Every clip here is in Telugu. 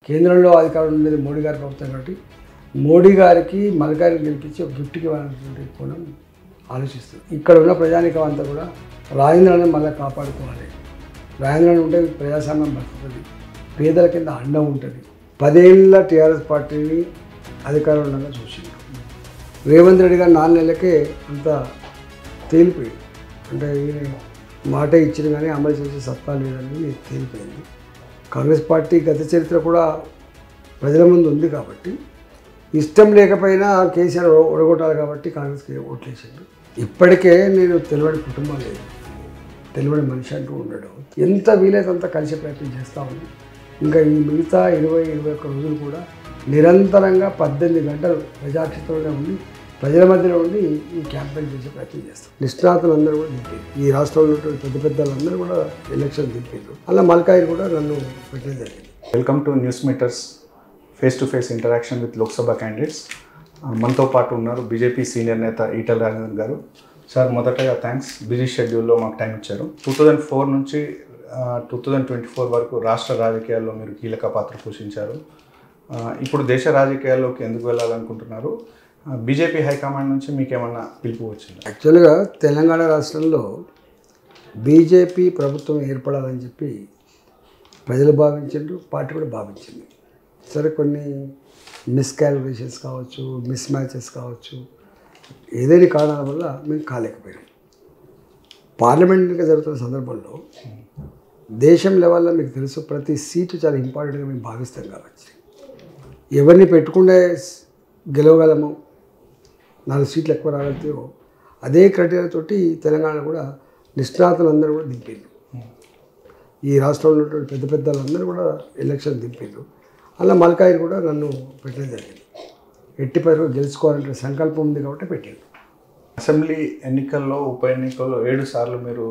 కేంద్రంలో అధికారం ఉండేది మోడీ గారి ప్రభుత్వం కాబట్టి మోడీ గారికి మల్కాజ్గిరిని గెలిపించి ఒక గిఫ్ట్కి ఇవ్వాలనేటువంటి కోణం ఆలోచిస్తుంది. ఇక్కడ ఉన్న ప్రజానికం అంతా కూడా రాజేంద్రాన్ని మళ్ళీ కాపాడుకోవాలి. రాజేంద్రాన్ని ఉంటే ప్రజాస్వామ్యం బతుకుతుంది, పేదల కింద అండ ఉంటుంది. 10 ఏళ్ళ టీఆర్ఎస్ పార్టీని అధికారంలో చూసింది. రేవంత్ రెడ్డి గారు 4 నెలలకే అంత తేలిపోయింది. అంటే ఈయన మాట ఇచ్చిన కానీ అమలు చేసే సత్తా లేదని తేలిపోయింది. కాంగ్రెస్ పార్టీ గత చరిత్ర కూడా ప్రజల ముందు ఉంది కాబట్టి ఇష్టం లేకపోయినా కేసీఆర్ ఓడగొట్టాలి కాబట్టి కాంగ్రెస్కి ఓట్లేసాడు. ఇప్పటికే నేను తెలియని కుటుంబం లేదు, తెలియని మనిషి అంటూ ఉండడం. ఎంత వీలైతే అంత కలిసే ప్రయత్నం చేస్తూ ఉంది. ఇంకా ఈ మిగతా 20-21 రోజులు కూడా నిరంతరంగా 18 గంటలు ప్రజాక్షేత్రంలో ఉండి ప్రజల మధ్యలో ఉండి ఈ క్యాంపెయిన్ చేసే ప్రయత్నం చేస్తాం. నిష్ణాతులందరూ కూడా దింపారు. ఈ రాష్ట్రంలో ఉన్నటువంటి పెద్దలందరూ కూడా ఎలక్షన్ దింపారు. అలా మల్కాజ్గిరి కూడా నన్ను పెట్టడం జరిగింది. Welcome to news meters face to face interaction with Lok Sabha candidates. మనతో పాటు ఉన్నారు బీజేపీ సీనియర్ నేత ఈటెల రాజేందర్ గారు. సార్, మొదటగా థ్యాంక్స్, బిజీ షెడ్యూల్లో మాకు టైం ఇచ్చారు. 2004 నుంచి 2024 వరకు రాష్ట్ర రాజకీయాల్లో మీరు కీలక పాత్ర పోషించారు. ఇప్పుడు దేశ రాజకీయాల్లోకి ఎందుకు వెళ్ళాలనుకుంటున్నారు? బీజేపీ హైకమాండ్ నుంచి మీకు ఏమన్నా పిలుపు వచ్చింది? యాక్చువల్గా తెలంగాణ రాష్ట్రంలో బీజేపీ ప్రభుత్వం ఏర్పడాలని చెప్పి ప్రజలు భావించారు, పార్టీ కూడా భావించింది. సరే, కొన్ని మిస్కాలిక్యులేషన్స్ కావచ్చు, మిస్ మ్యాచెస్ కావచ్చు, ఏదైనా కారణాల వల్ల మేము కాలేకపోయాం. పార్లమెంట్గా జరుగుతున్న సందర్భంలో దేశం లెవెల్లో మీకు తెలుసు ప్రతి సీటు చాలా ఇంపార్టెంట్గా మేము భావిస్తాం కాబట్టి ఎవరిని పెట్టుకుంటే గెలవగలము, 4 సీట్లు ఎక్కువ రాగలుగుతాయో అదే క్రైటీరియాతోటి తెలంగాణ కూడా నిష్ణాతులందరూ కూడా దింపారు. ఈ రాష్ట్రంలో ఉన్నటువంటి పెద్దలందరూ కూడా ఎలక్షన్ దింపారు. అలా మల్కాజ్గిరి కూడా నన్ను పెట్టడం జరిగింది. ఎట్టి పరిస్థితుల్లో గెలుచుకోవాలంటే సంకల్పం ఉంది కాబట్టి పెట్టాను. అసెంబ్లీ ఎన్నికల్లో, ఉప ఎన్నికల్లో 7 సార్లు మీరు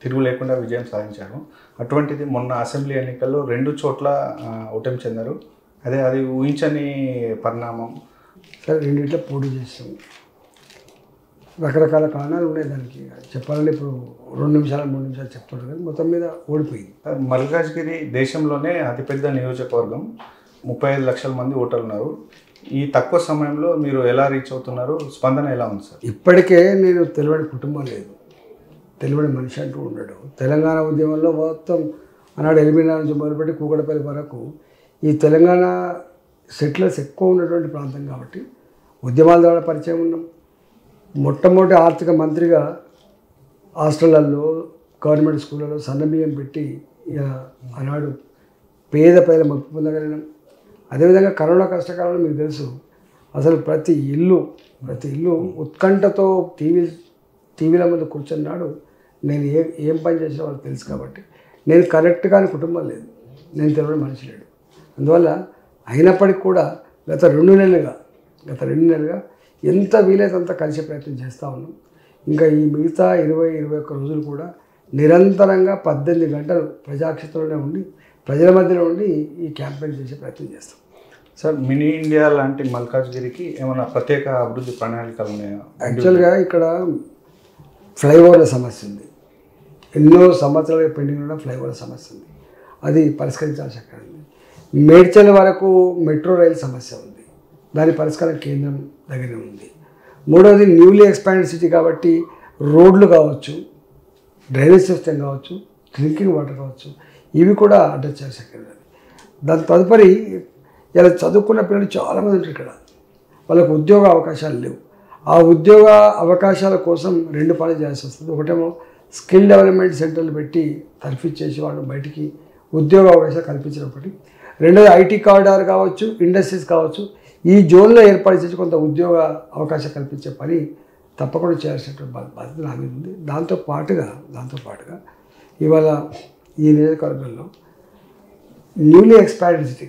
తిరుగు లేకుండా విజయం సాధించారు. అటువంటిది మొన్న అసెంబ్లీ ఎన్నికల్లో 2 చోట్ల ఓటమి చెందారు. అది ఊహించని పరిణామం. సరే, 2 పోటీ చేసాము. రకరకాల కారణాలు ఉన్నాయి దానికి. చెప్పాలంటే ఇప్పుడు 2 నిమిషాలు 3 నిమిషాలు చెప్తాడు కానీ మొత్తం మీద ఓడిపోయింది. మల్కాజ్గిరి దేశంలోనే అతిపెద్ద నియోజకవర్గం, 35 లక్షల మంది ఓటర్లు ఉన్నారు. ఈ తక్కువ సమయంలో మీరు ఎలా రీచ్ అవుతున్నారు? స్పందన ఎలా ఉంది సార్? ఇప్పటికే నేను తెలియని కుటుంబం లేదు, తెలియని మనిషి అంటూ ఉండడం. తెలంగాణ ఉద్యమంలో మొత్తం ఆనాడు ఎలిమినా నుంచి మొదలుపెట్టి కూకటపల్లి వరకు ఈ తెలంగాణ సెటిలర్స్ ఎక్కువ ఉన్నటువంటి ప్రాంతం కాబట్టి ఉద్యమాల ద్వారా పరిచయం ఉన్నాం. మొట్టమొదటి ఆర్థిక మంత్రిగా హాస్టళ్లలో, గవర్నమెంట్ స్కూళ్ళలో సన్నబియ్యం పెట్టి ఆనాడు పేద ప్రజల మొక్కు పొందగలిగినాం. అదేవిధంగా కరోనా కష్టకాలంలో మీకు తెలుసు అసలు ప్రతి ఇల్లు ఉత్కంఠతో టీవీల ముందు కూర్చున్నాడు. నేను ఏం పని చేసిన వాళ్ళకి తెలుసు కాబట్టి నేను కరెక్ట్గా కుటుంబం లేదు, నేను తెలియని మనిషి లేడు. అందువల్ల అయినప్పటికీ కూడా గత 2 నెలలుగా ఎంత వీలైతే అంత కలిసే ప్రయత్నం చేస్తూ ఉన్నాం. ఇంకా ఈ మిగతా 20-21 రోజులు కూడా నిరంతరంగా 18 గంటలు ప్రజాక్షేత్రంలో ఉండి ప్రజల మధ్యలో ఉండి ఈ క్యాంపెయిన్ చేసే ప్రయత్నం చేస్తాం. సార్, మినీ ఇండియా లాంటి మల్కాజ్గిరికి ఏమైనా ప్రత్యేక అభివృద్ధి ప్రణాళికలు ఉన్నాయా? యాక్చువల్గా ఇక్కడ ఫ్లైఓవర్ల సమస్య ఉంది. ఎన్నో సంవత్సరాలుగా పెండింగ్ ఉన్న ఫ్లైఓవర్ల సమస్య ఉంది. అది పరిష్కరించాల్సి అక్కడ ఉంది. మేడ్చల్ వరకు మెట్రో రైలు సమస్య ఉంది, దాని పరిష్కారం కేంద్రం దగ్గరే ఉంది. మూడవది న్యూలీ ఎక్స్పాండెడ్ సిటీ కాబట్టి రోడ్లు కావచ్చు, డ్రైనేజ్ సిస్టమ్ కావచ్చు, డ్రింకింగ్ వాటర్ కావచ్చు, ఇవి కూడా అడ్రస్ చేయాల్సి అక్కడ. దాని తదుపరి ఇలా చదువుకున్న పిల్లలు చాలామంది ఉంటారు ఇక్కడ, వాళ్ళకు ఉద్యోగ అవకాశాలు లేవు. ఆ ఉద్యోగ అవకాశాల కోసం 2 పనులు చేయాల్సి వస్తుంది. ఒకటేమో స్కిల్ డెవలప్మెంట్ సెంటర్లు పెట్టి తర్ఫీదు వాళ్ళు బయటికి ఉద్యోగ అవకాశాలు కల్పించినప్పటి, రెండోది ఐటీ కారిడార్ కావచ్చు, ఇండస్ట్రీస్ కావచ్చు, ఈ జోన్లో ఏర్పాటు చేసి కొంత ఉద్యోగ అవకాశం కల్పించే పని తప్పకుండా చేయాల్సినటువంటి బాధ్యత నా మీద ఉంది. దాంతో పాటుగా ఇవాళ ఈ నియోజకవర్గంలో న్యూలీ ఎక్స్పాండెడ్ సిటీ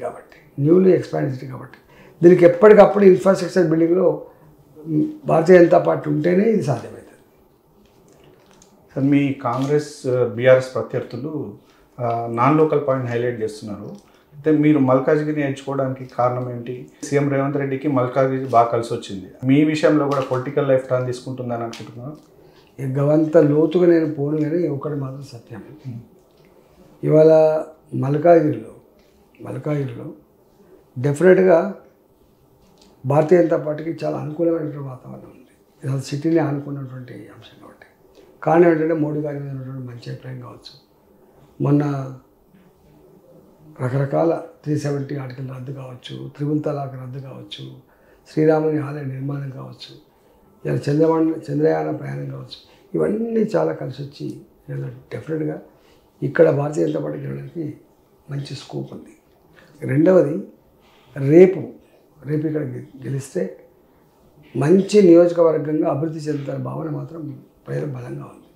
కాబట్టి దీనికి ఎప్పటికప్పుడు ఇన్ఫ్రాస్ట్రక్చర్ బిల్డింగ్లో భారతీయ జనతా పార్టీ ఉంటేనే ఇది సాధ్యమవుతుంది. సార్, మీ కాంగ్రెస్ బీఆర్ఎస్ ప్రత్యర్థులు నాన్ లోకల్ పాయింట్ హైలైట్ చేస్తున్నారు. అయితే మీరు మల్కాజ్గిరిని ఎంచుకోవడానికి కారణం ఏంటి? సీఎం రేవంత్ రెడ్డికి మల్కాజ్గిరి బాగా కలిసి వచ్చింది. మీ విషయంలో కూడా పొలిటికల్ లైఫ్ టర్న్ తీసుకుంటుందని అనుకుంటున్నాను. గవంత లోతుగా నేను పోను కానీ ఒకటి మాత్రం సత్యం. ఇవాళ మల్కాజ్గిరిలో మల్కాజ్గిరిలో డెఫినెట్గా భారతీయ జనతా పార్టీకి చాలా అనుకూలమైనటువంటి వాతావరణం ఉంది. ఇది అసలు సిటీని ఆనుకున్నటువంటి అంశం కాబట్టి. కారణం ఏంటంటే మోడీ గారి మీద ఉన్నటువంటి మంచి అభిప్రాయం కావచ్చు. మొన్న రకరకాల 370 ఆర్టికల్ రద్దు కావచ్చు, త్రిపుల్ తలాక్ రద్దు కావచ్చు, శ్రీరాముని ఆలయ నిర్మాణం కావచ్చు, ఇలా చంద్రయాన ప్రయాణం కావచ్చు, ఇవన్నీ చాలా కలిసి వచ్చి డెఫినెట్గా ఇక్కడ భారతీయ జనతా పార్టీకి వెళ్ళడానికి మంచి స్కోప్ ఉంది. రెండవది రేపు ఇక్కడ గెలిస్తే మంచి నియోజకవర్గంగా అభివృద్ధి చెందుతారు భావన మాత్రం ప్రజలు బలంగా ఉంది.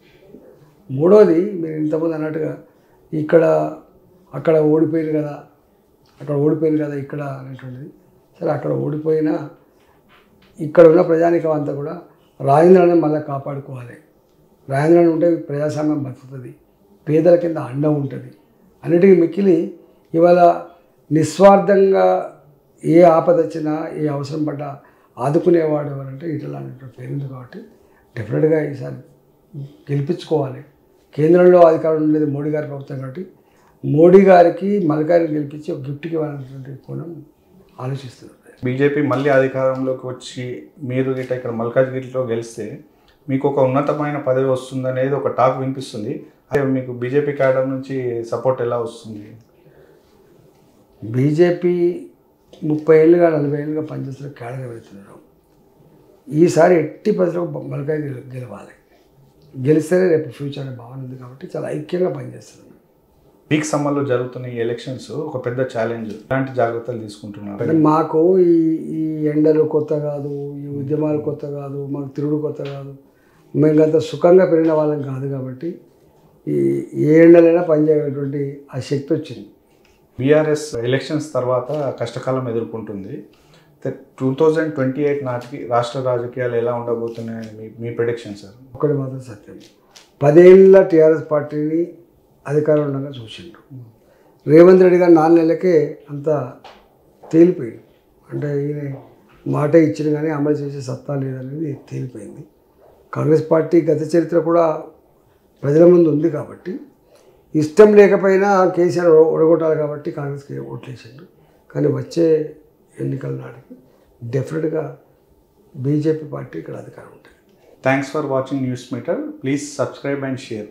మూడవది మీరు ఇంతకుముందు అన్నట్టుగా అక్కడ ఓడిపోయింది కదా ఇక్కడ అనేటువంటిది. సరే అక్కడ ఓడిపోయినా ఇక్కడ ఉన్న ప్రజానికం అంతా కూడా రాజేంద్రాన్ని మళ్ళీ కాపాడుకోవాలి. రాజేంద్రాన్ని ఉంటే ప్రజాస్వామ్యం బతుకుతుంది, పేదల కింద అండ ఉంటుంది. అన్నిటికీ మిక్కిలి ఇవాళ నిస్వార్థంగా ఏ ఆపద వచ్చినా ఏ అవసరం పడ్డా ఆదుకునేవాడు ఎవరంటే ఈటల అనేటువంటి పేరుంది. కాబట్టి డెఫినెట్గా ఈసారి గెలిపించుకోవాలి. కేంద్రంలో అధికారం ఉండేది మోడీ గారి ప్రభుత్వం కాబట్టి మోడీ గారికి మల్కాజ్గిరి గెలిపించి ఒక గిఫ్ట్కి ఇవ్వాలనేటువంటి కోణం ఆలోచిస్తున్నారు. బీజేపీ మళ్ళీ అధికారంలోకి వచ్చి మీరు ఇక్కడ మల్కాజ్గిరిలో గెలిస్తే మీకు ఒక ఉన్నతమైన పదవి వస్తుందనేది ఒక టాక్ వినిపిస్తుంది. అదే మీకు బీజేపీ క్యాడర్ నుంచి సపోర్ట్ ఎలా వస్తుంది? బీజేపీ 30 ఏళ్ళుగా 40 ఏళ్ళుగా పనిచేస్తున్న క్యాడర్ వెళ్తున్నారు. ఈసారి ఎట్టి పరిస్థితుల్లో మల్కాజ్గిరి గెలవాలి. గెలిస్తేనే రేపు ఫ్యూచర్ అనే భావన ఉంది కాబట్టి చాలా ఐక్యంగా పనిచేస్తున్నాం. పీక్ సమ్మర్లో జరుగుతున్న ఈ ఎలక్షన్స్ ఒక పెద్ద ఛాలెంజ్. ఎలాంటి జాగ్రత్తలు తీసుకుంటున్నారు? అంటే మాకు ఈ ఎండలు కొత్త కాదు, ఈ ఉద్యమాలు కొత్త కాదు, మాకు తిరుగుడు కొత్త కాదు. మేము అంత సుఖంగా పెరిగిన వాళ్ళం కాదు కాబట్టి ఏ ఎండలైనా పనిచేయటువంటి ఆ శక్తి వచ్చింది. బీఆర్ఎస్ ఎలక్షన్స్ తర్వాత కష్టకాలం ఎదుర్కొంటుంది. 2028 నాటికి రాష్ట్ర రాజకీయాలు ఎలా ఉండబోతున్నాయని మీ ప్రెడిక్షన్ సార్? ఒకటి మాత్రం సత్యం, 10 ఏళ్ళ టీఆర్ఎస్ పార్టీని అధికారంలో ఉండగా చూసిండు. రేవంత్ రెడ్డి గారు 4 నెలలకే అంతా తేలిపోయింది. అంటే ఈయన మాట ఇచ్చిన కానీ అమలు చేసే సత్తా లేదనేది తేలిపోయింది. కాంగ్రెస్ పార్టీ గత చరిత్ర కూడా ప్రజల ముందు ఉంది కాబట్టి ఇష్టం లేకపోయినా కేసీఆర్ ఓడగొట్టాలి కాబట్టి కాంగ్రెస్కి ఓట్లేసాడు. కానీ వచ్చే ఎన్నికల నాటికి డెఫినెట్గా బీజేపీ పార్టీ ఇక్కడ అధికారం ఉంటుంది. Thanks for watching news meter. Please subscribe and share.